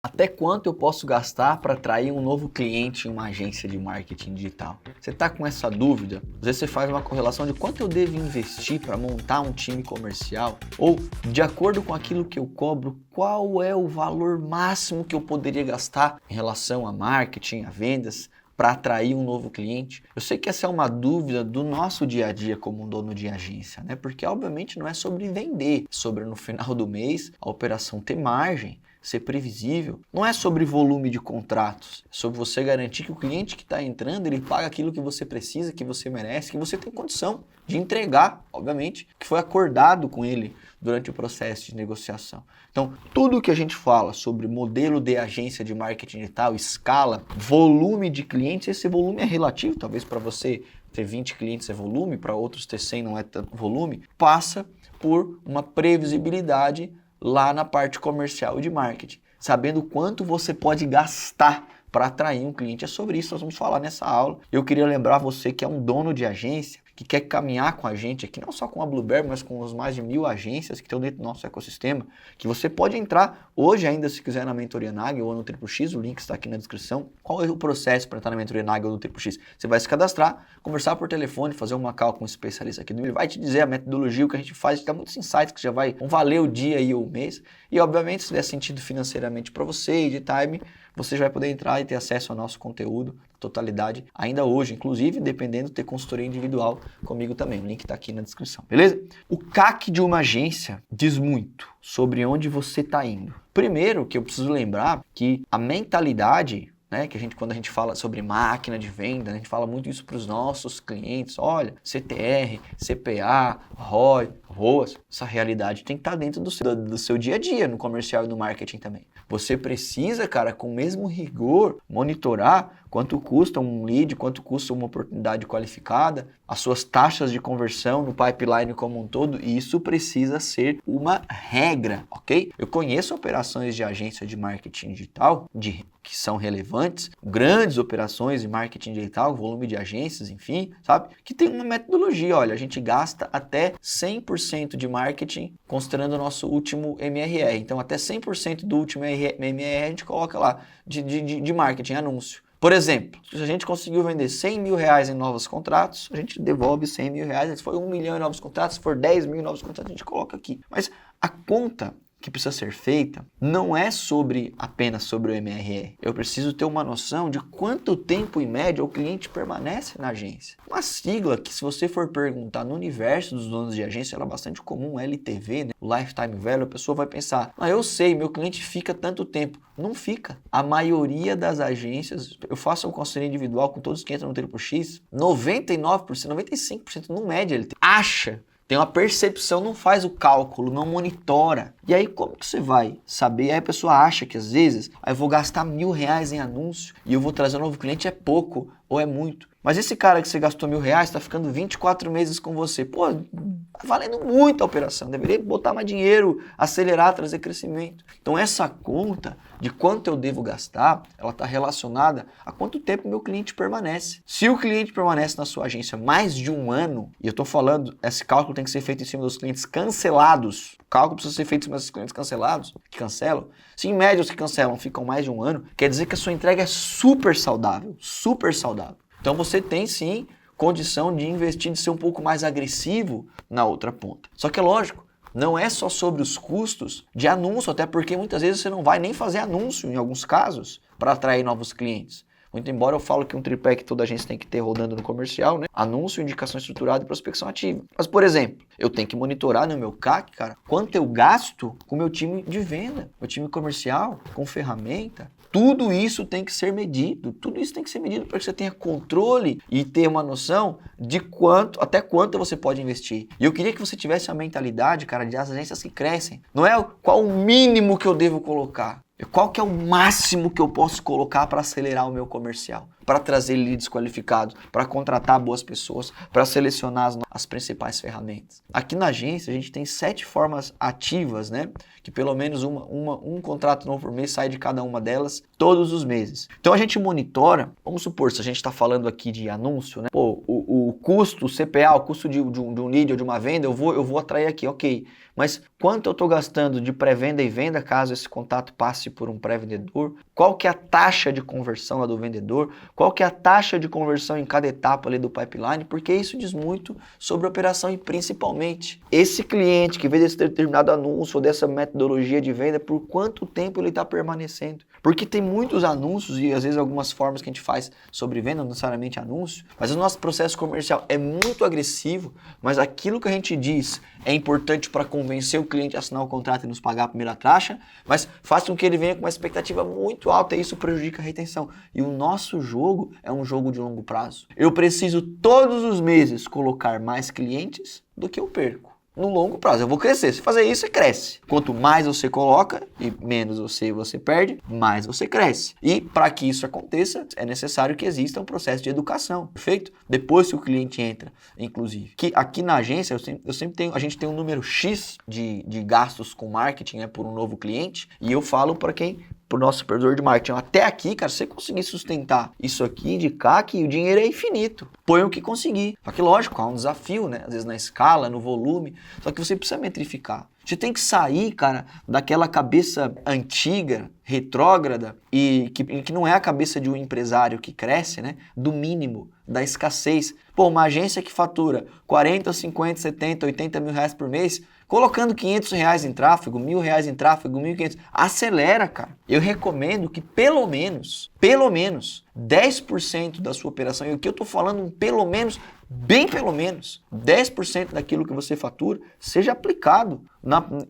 Até quanto eu posso gastar para atrair um novo cliente em uma agência de marketing digital? Você está com essa dúvida? Às vezes você faz uma correlação de quanto eu devo investir para montar um time comercial, ou de acordo com aquilo que eu cobro, qual é o valor máximo que eu poderia gastar em relação a marketing, a vendas, para atrair um novo cliente? Eu sei que essa é uma dúvida do nosso dia a dia como um dono de agência, né? Porque obviamente não é sobre vender, é sobre no final do mês a operação ter margem, ser previsível. Não é sobre volume de contratos, é sobre você garantir que o cliente que está entrando, ele paga aquilo que você precisa, que você merece, que você tem condição de entregar, obviamente, que foi acordado com ele durante o processo de negociação. Então, tudo que a gente fala sobre modelo de agência de marketing digital, escala, volume de clientes, esse volume é relativo, talvez para você ter 20 clientes é volume, para outros ter 100 não é tanto volume, passa por uma previsibilidade lá na parte comercial e de marketing, sabendo quanto você pode gastar para atrair um cliente. É sobre isso que nós vamos falar nessa aula. Eu queria lembrar você que é um dono de agência, que quer caminhar com a gente aqui, não só com a Blueberry, mas com as mais de 1000 agências que estão dentro do nosso ecossistema, que você pode entrar hoje ainda, se quiser, na Mentoria Nagel ou no Triplo X, o link está aqui na descrição. Qual é o processo para entrar na Mentoria Nagel ou no Triplo X? Você vai se cadastrar, conversar por telefone, fazer uma call com um especialista aqui, ele vai te dizer a metodologia, o que a gente faz, dá muitos insights que já vão valer o dia e o mês, e obviamente se der sentido financeiramente para você e de time, você já vai poder entrar e ter acesso ao nosso conteúdo, totalidade, ainda hoje, inclusive, dependendo, ter consultoria individual comigo também. O link está aqui na descrição, beleza? O CAC de uma agência diz muito sobre onde você está indo. Primeiro, que eu preciso lembrar que a mentalidade, né, que quando a gente fala sobre máquina de venda, a gente fala muito isso para os nossos clientes. Olha, CTR, CPA, ROI, ROAS, essa realidade tem que estar dentro do seu dia a dia, no comercial e no marketing também. Você precisa, cara, com o mesmo rigor, monitorar quanto custa um lead, quanto custa uma oportunidade qualificada, as suas taxas de conversão no pipeline como um todo, e isso precisa ser uma regra, ok? Eu conheço operações de agência de marketing digital que são relevantes, grandes operações de marketing digital, volume de agências, enfim, sabe? Que tem uma metodologia, olha, a gente gasta até 100% de marketing considerando o nosso último MRR. Então, até 100% do último MRR a gente coloca lá de marketing, anúncio. Por exemplo, se a gente conseguiu vender 100 mil reais em novos contratos, a gente devolve 100 mil reais. Se for 1 milhão em novos contratos, se for 10 mil em novos contratos, a gente coloca aqui. Mas a conta que precisa ser feita não é apenas sobre o MRR. Eu preciso ter uma noção de quanto tempo em média o cliente permanece na agência. Uma sigla que, se você for perguntar no universo dos donos de agência, ela é bastante comum, LTV, né? O Lifetime Value, a pessoa vai pensar, eu sei, meu cliente fica tanto tempo. Não fica. A maioria das agências, eu faço uma consultoria individual com todos que entram no Triplo X, 99%, 95% no média ele acha. Tem uma percepção, não faz o cálculo, não monitora. E aí como que você vai saber? Aí a pessoa acha que às vezes eu vou gastar 1.000 reais em anúncio e eu vou trazer um novo cliente, é pouco ou é muito. Mas esse cara que você gastou 1.000 reais está ficando 24 meses com você. Pô, tá valendo muito a operação. Deveria botar mais dinheiro, acelerar, trazer crescimento. Então essa conta de quanto eu devo gastar, ela está relacionada a quanto tempo o meu cliente permanece. Se o cliente permanece na sua agência mais de um ano, e eu estou falando, esse cálculo tem que ser feito em cima dos clientes cancelados. O cálculo precisa ser feito em cima dos clientes cancelados, que cancelam. Se em média os que cancelam ficam mais de um ano, quer dizer que a sua entrega é super saudável, super saudável. Então você tem sim condição de investir, de ser um pouco mais agressivo na outra ponta. Só que é lógico, não é só sobre os custos de anúncio, até porque muitas vezes você não vai nem fazer anúncio em alguns casos para atrair novos clientes. Muito embora eu falo que um tripé que toda agência tem que ter rodando no comercial, né? Anúncio, indicação estruturada e prospecção ativa. Mas, por exemplo, eu tenho que monitorar no meu CAC, cara, quanto eu gasto com o meu time de venda, meu time comercial, com ferramenta. Tudo isso tem que ser medido, para que você tenha controle e ter uma noção de até quanto você pode investir. E eu queria que você tivesse a mentalidade, cara, de as agências que crescem. Não é qual o mínimo que eu devo colocar, é qual que é o máximo que eu posso colocar para acelerar o meu comercial, para trazer leads qualificados, para contratar boas pessoas, para selecionar as principais ferramentas. Aqui na agência a gente tem 7 formas ativas, né? Que pelo menos um contrato novo por mês sai de cada uma delas todos os meses. Então a gente monitora, vamos supor, se a gente está falando aqui de anúncio, né? Pô, o custo, o CPA, o custo de um lead ou de uma venda, eu vou atrair aqui, ok. Mas quanto eu estou gastando de pré-venda e venda caso esse contato passe por um pré-vendedor? Qual que é a taxa de conversão lá do vendedor? Qual que é a taxa de conversão em cada etapa ali do pipeline? Porque isso diz muito sobre a operação e principalmente esse cliente que vê desse determinado anúncio ou dessa metodologia de venda, por quanto tempo ele está permanecendo. Porque tem muitos anúncios e às vezes algumas formas que a gente faz sobre venda, não necessariamente anúncio, mas o nosso processo comercial é muito agressivo, mas aquilo que a gente diz é importante para convencer o cliente a assinar o contrato e nos pagar a primeira taxa, mas faz com que ele venha com uma expectativa muito alta e isso prejudica a retenção. E o nosso jogo é um jogo de longo prazo. Eu preciso todos os meses colocar mais clientes do que eu perco. No longo prazo, eu vou crescer. Se fazer isso, você cresce. Quanto mais você coloca e menos você perde, mais você cresce. E para que isso aconteça, é necessário que exista um processo de educação, perfeito? Depois que o cliente entra, inclusive. Que aqui na agência, a gente tem um número X de gastos com marketing, né, por um novo cliente, e eu falo para pro nosso supervisor de marketing, até aqui, cara, se você conseguir sustentar isso aqui de CAC, o dinheiro é infinito. Põe o que conseguir. Só que lógico, há um desafio, né? Às vezes na escala, no volume, só que você precisa metrificar. Você tem que sair, cara, daquela cabeça antiga, retrógrada, e que não é a cabeça de um empresário que cresce, né? Do mínimo, da escassez. Pô, uma agência que fatura 40, 50, 70, 80 mil reais por mês, colocando 500 reais em tráfego, 1.000 reais em tráfego, 1.500, acelera, cara. Eu recomendo que pelo menos 10% da sua operação, e o que eu tô falando, pelo menos, bem pelo menos, 10% daquilo que você fatura seja aplicado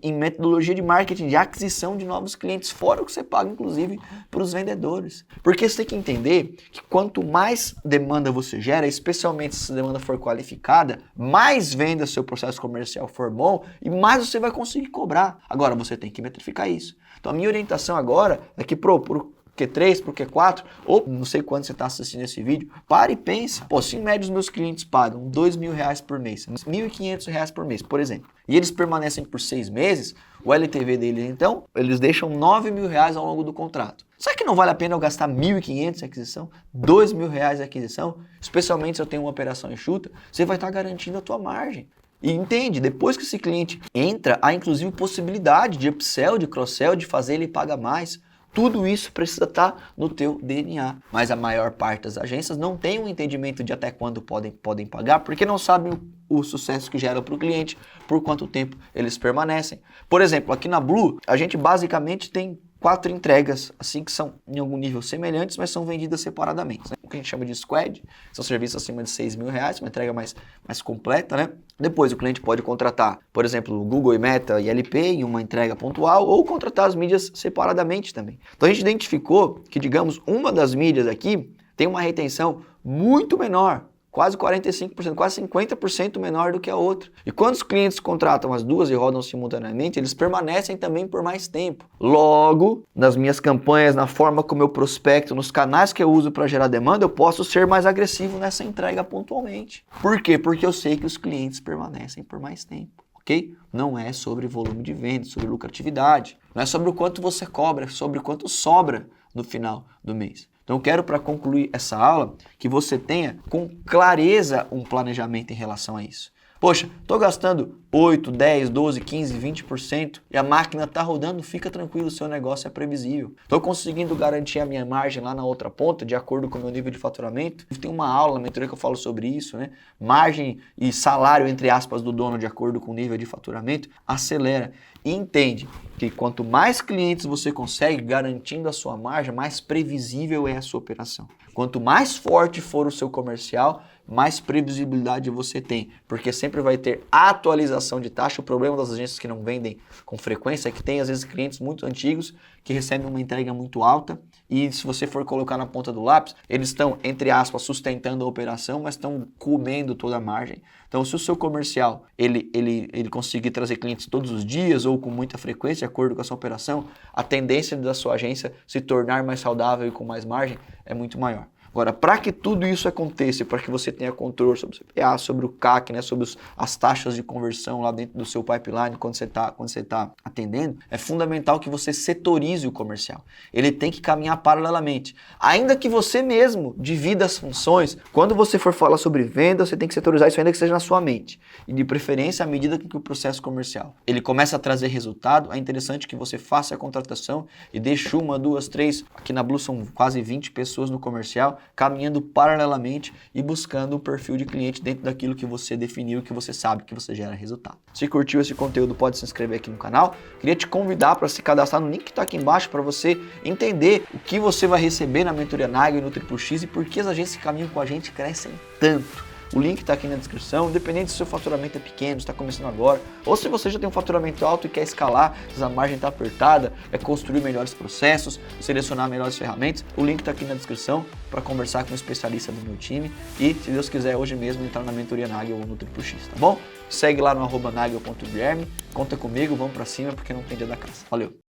em metodologia de marketing, de aquisição de novos clientes, fora o que você paga, inclusive, para os vendedores. Porque você tem que entender que quanto mais demanda você gera, especialmente se essa demanda for qualificada, mais venda seu processo comercial for bom e mais você vai conseguir cobrar. Agora, você tem que metrificar isso. Então, a minha pro agora é que pro Q3, pro Q4, ou não sei quando você está assistindo esse vídeo, para e pensa. Pô, se em média os meus clientes pagam 2.000 reais por mês, 1.500 reais por mês, por exemplo, e eles permanecem por 6 meses, o LTV deles, então, eles deixam 9.000 reais ao longo do contrato. Será que não vale a pena eu gastar 1.500 em aquisição, 2.000 reais em aquisição? Especialmente se eu tenho uma operação enxuta, você vai estar garantindo a tua margem. E entende, depois que esse cliente entra, há inclusive possibilidade de upsell, de cross-sell, de fazer ele pagar mais. Tudo isso precisa estar no teu DNA. Mas a maior parte das agências não tem um entendimento de até quando podem pagar, porque não sabem o sucesso que gera para o cliente, por quanto tempo eles permanecem. Por exemplo, aqui na Blue, a gente basicamente tem 4 entregas, assim, que são em algum nível semelhantes, mas são vendidas separadamente, né? O que a gente chama de squad, são serviços acima de 6.000 reais, uma entrega mais completa, né? Depois o cliente pode contratar, por exemplo, Google e Meta e LP em uma entrega pontual, ou contratar as mídias separadamente também. Então a gente identificou que, digamos, uma das mídias aqui tem uma retenção muito menor, quase 45%, quase 50% menor do que a outra. E quando os clientes contratam as duas e rodam simultaneamente, eles permanecem também por mais tempo. Logo, nas minhas campanhas, na forma como eu prospecto, nos canais que eu uso para gerar demanda, eu posso ser mais agressivo nessa entrega pontualmente. Por quê? Porque eu sei que os clientes permanecem por mais tempo. Ok? Não é sobre volume de venda, sobre lucratividade. Não é sobre o quanto você cobra, é sobre o quanto sobra no final do mês. Então eu quero, para concluir essa aula, que você tenha com clareza um planejamento em relação a isso. Poxa, estou gastando 8, 10, 12, 15, 20% e a máquina está rodando, fica tranquilo, o seu negócio é previsível. Estou conseguindo garantir a minha margem lá na outra ponta, de acordo com o meu nível de faturamento. Tem uma aula na mentoria que eu falo sobre isso, né? Margem e salário, entre aspas, do dono de acordo com o nível de faturamento, acelera. E entende que quanto mais clientes você consegue, garantindo a sua margem, mais previsível é a sua operação. Quanto mais forte for o seu comercial, mais previsibilidade você tem, porque sempre vai ter atualização de taxa. O problema das agências que não vendem com frequência é que tem, às vezes, clientes muito antigos que recebem uma entrega muito alta e, se você for colocar na ponta do lápis, eles estão, entre aspas, sustentando a operação, mas estão comendo toda a margem. Então, se o seu comercial ele conseguir trazer clientes todos os dias ou com muita frequência, de acordo com a sua operação, a tendência da sua agência se tornar mais saudável e com mais margem é muito maior. Agora, para que tudo isso aconteça, para que você tenha controle sobre o CPA, sobre o CAC, né, sobre as taxas de conversão lá dentro do seu pipeline, quando você tá atendendo, é fundamental que você setorize o comercial. Ele tem que caminhar paralelamente. Ainda que você mesmo divida as funções, quando você for falar sobre venda, você tem que setorizar isso ainda que seja na sua mente. E de preferência, à medida que o processo comercial ele começa a trazer resultado, é interessante que você faça a contratação e deixe 1, 2, 3, aqui na Blue são quase 20 pessoas no comercial, caminhando paralelamente e buscando o perfil de cliente dentro daquilo que você definiu, que você sabe que você gera resultado. Se curtiu esse conteúdo, pode se inscrever aqui no canal. Queria te convidar para se cadastrar no link que está aqui embaixo para você entender o que você vai receber na mentoria Nagel e no Triplo X e por que as agências que caminham com a gente crescem tanto. O link está aqui na descrição, independente se o seu faturamento é pequeno, está começando agora, ou se você já tem um faturamento alto e quer escalar, se a margem está apertada, é construir melhores processos, selecionar melhores ferramentas, o link está aqui na descrição para conversar com um especialista do meu time e, se Deus quiser, hoje mesmo entrar na mentoria Nagel ou no Triplo X, tá bom? Segue lá no @nagel.guilherme, conta comigo, vamos para cima porque não tem dia da casa. Valeu!